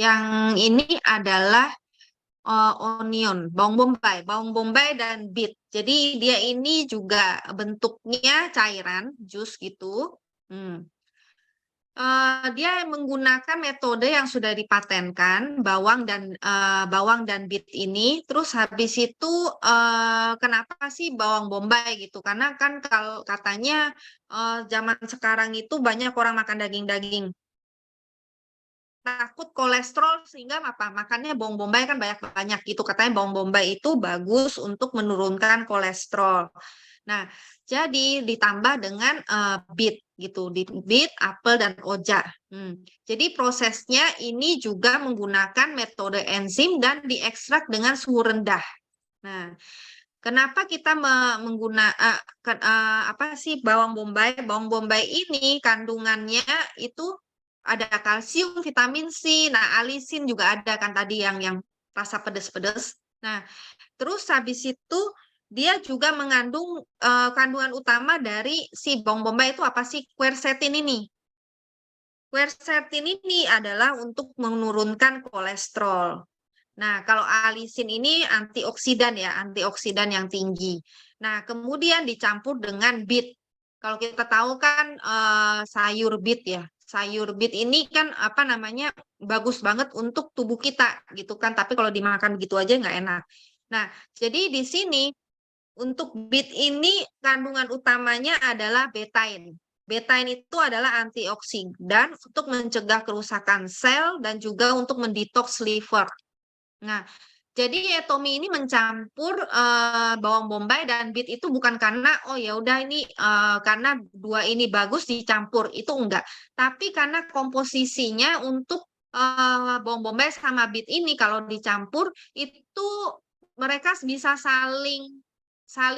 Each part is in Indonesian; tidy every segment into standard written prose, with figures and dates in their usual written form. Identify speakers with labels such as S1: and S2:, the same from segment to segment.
S1: Yang ini adalah onion, bawang bombay dan beet. Jadi dia ini juga bentuknya cairan, jus gitu. Dia menggunakan metode yang sudah dipatenkan, bawang dan beet ini. Terus habis itu kenapa sih bawang bombay gitu? Karena kan kalau katanya zaman sekarang itu banyak orang makan daging-daging, takut kolesterol sehingga apa makannya bawang bombay kan banyak-banyak gitu, katanya bawang bombay itu bagus untuk menurunkan kolesterol. Nah, jadi ditambah dengan beet gitu, beet, apel dan oja. Jadi prosesnya ini juga menggunakan metode enzim dan diekstrak dengan suhu rendah. Nah, kenapa kita menggunakan apa sih bawang bombay? Bawang bombay ini kandungannya itu ada kalsium, vitamin C, nah alisin juga ada kan tadi yang rasa pedas-pedas. Nah, terus habis itu dia juga mengandung kandungan utama dari si bawang bombay itu apa sih? Quercetin ini. Quercetin ini adalah untuk menurunkan kolesterol. Nah, kalau alisin ini antioksidan ya, antioksidan yang tinggi. Nah, kemudian dicampur dengan beet. Kalau kita tahu kan sayur beet ya, sayur beet ini kan apa namanya bagus banget untuk tubuh kita gitu kan. Tapi kalau dimakan begitu aja nggak enak. Nah, jadi di sini untuk beet ini kandungan utamanya adalah betain. Betain itu adalah antioksidan untuk mencegah kerusakan sel dan juga untuk mendetoks liver. Nah, jadi Tommy ini mencampur bawang bombay dan beet itu bukan karena oh ya udah ini karena dua ini bagus dicampur, itu enggak. Tapi karena komposisinya untuk bawang bombay sama beet ini kalau dicampur itu mereka bisa saling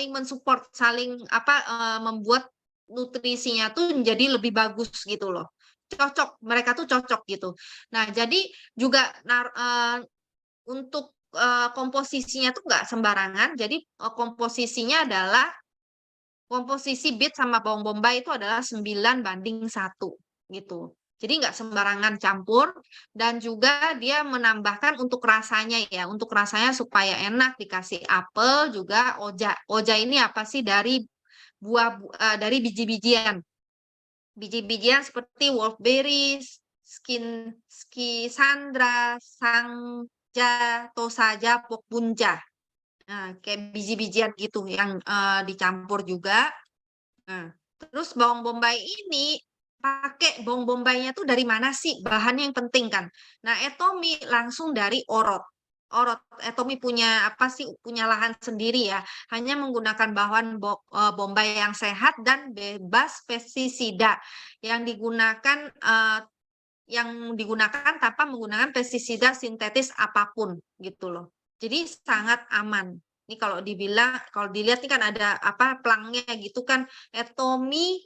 S1: mensupport, saling apa membuat nutrisinya tuh menjadi lebih bagus gitu loh. Cocok, mereka tuh cocok gitu. Nah, jadi juga untuk komposisinya tuh nggak sembarangan. Jadi komposisinya adalah komposisi beet sama bawang bombay itu adalah 9:1 gitu. Jadi nggak sembarangan campur dan juga dia menambahkan untuk rasanya ya, untuk rasanya supaya enak dikasih apel juga oja. Oja ini apa sih dari dari biji-bijian. Biji-bijian seperti wolfberries, skisandra, sangja, tosaja, pokbunja. Nah, kayak biji-bijian gitu yang dicampur juga. Nah, terus bawang bombay ini pakai bawang bombaynya tuh dari mana sih? Bahannya yang penting kan. Nah, Etomi langsung dari Orot. Orot, Etomi punya apa sih? Punya lahan sendiri ya. Hanya menggunakan bahan bombay yang sehat dan bebas pestisida yang digunakan tanpa menggunakan pestisida sintetis apapun gitu loh. Jadi sangat aman. Ini kalau dilihat ini kan ada apa pelangnya gitu kan Etomi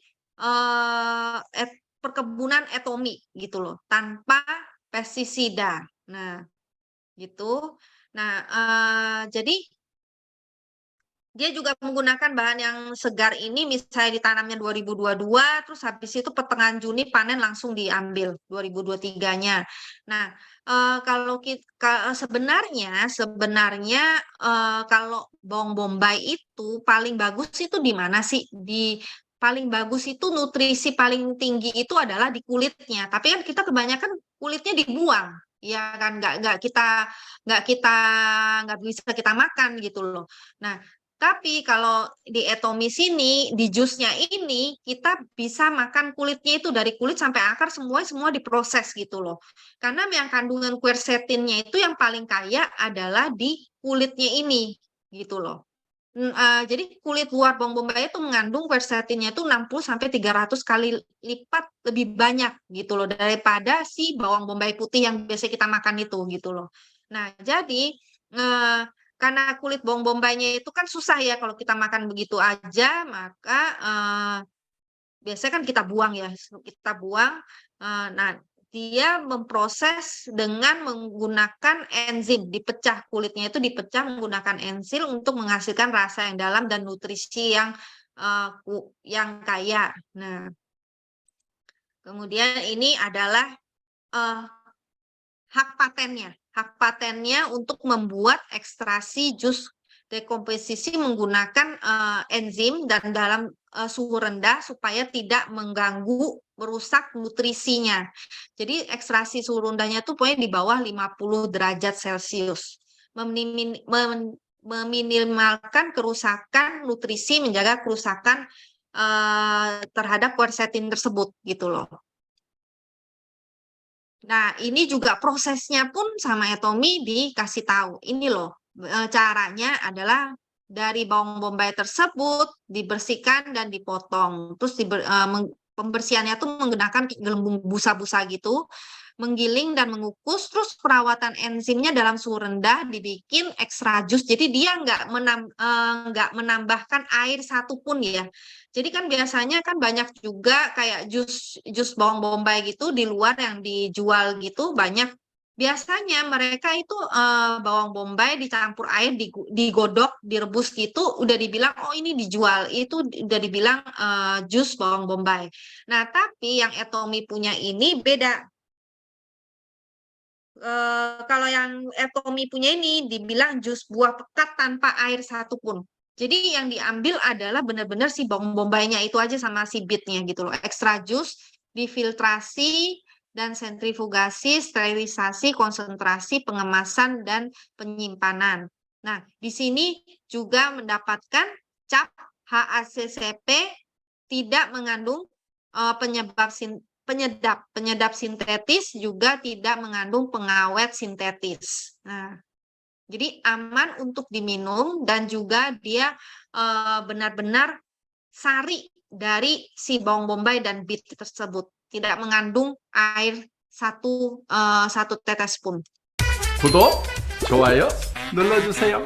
S1: perkebunan Etomi gitu loh tanpa pestisida. Nah, gitu. Nah, jadi dia juga menggunakan bahan yang segar ini misalnya ditanamnya 2022 terus habis itu pertengahan Juni panen langsung diambil 2023-nya. Nah, kalau sebenarnya kalau bawang bombay itu paling bagus itu di mana sih? Paling bagus itu nutrisi paling tinggi itu adalah di kulitnya. Tapi kan kita kebanyakan kulitnya dibuang. Ya kan nggak bisa kita makan gitu loh. Nah, tapi kalau di Etomi sini, di jusnya ini, kita bisa makan kulitnya itu dari kulit sampai akar semua diproses gitu loh. Karena yang kandungan quercetinnya itu yang paling kaya adalah di kulitnya ini gitu loh. Jadi kulit luar bawang bombay itu mengandung quercetinnya itu 60 sampai 300 kali lipat lebih banyak gitu loh daripada si bawang bombay putih yang biasa kita makan itu gitu loh. Nah, jadi eh, karena kulit bawang bombaynya itu kan susah ya kalau kita makan begitu aja, maka biasanya kan kita buang ya, kita buang. Nah, dia memproses dengan menggunakan enzim, dipecah kulitnya itu dipecah menggunakan enzim untuk menghasilkan rasa yang dalam dan nutrisi yang kaya. Nah, kemudian ini adalah hak patennya untuk membuat ekstraksi jus dekomposisi menggunakan enzim dan dalam suhu rendah supaya tidak mengganggu, merusak nutrisinya. Jadi ekstraksi suhu rendahnya tuh pokoknya di bawah 50 derajat Celcius. Meminimalkan kerusakan nutrisi, menjaga kerusakan terhadap quercetin tersebut gitu loh. Nah, ini juga prosesnya pun sama Atomy dikasih tahu. Ini loh, caranya adalah dari bawang bombay tersebut dibersihkan dan dipotong. Terus pembersihannya tuh menggunakan gelembung busa-busa gitu, menggiling dan mengukus. Terus perawatan enzimnya dalam suhu rendah dibikin extra jus. Jadi dia nggak menambahkan air satupun ya. Jadi kan biasanya kan banyak juga kayak jus bawang bombay gitu di luar yang dijual gitu banyak. Biasanya mereka itu bawang bombay dicampur air, digodok, direbus gitu, udah dibilang oh ini dijual, itu udah dibilang jus bawang bombay. Nah tapi yang Atomy punya ini beda. Kalau yang Atomy punya ini dibilang jus buah pekat tanpa air satupun. Jadi yang diambil adalah benar-benar si bawang bombaynya itu aja sama si bitnya gitu loh. Extra jus, difiltrasi, dan sentrifugasi, sterilisasi, konsentrasi, pengemasan, dan penyimpanan. Nah, di sini juga mendapatkan cap HACCP tidak mengandung penyedap sintetis, juga tidak mengandung pengawet sintetis. Nah, jadi aman untuk diminum dan juga dia benar-benar sari dari si bawang bombay dan bit tersebut. Tidak mengandung air satu tetes pun.
S2: 구독, 좋아요 눌러주세요.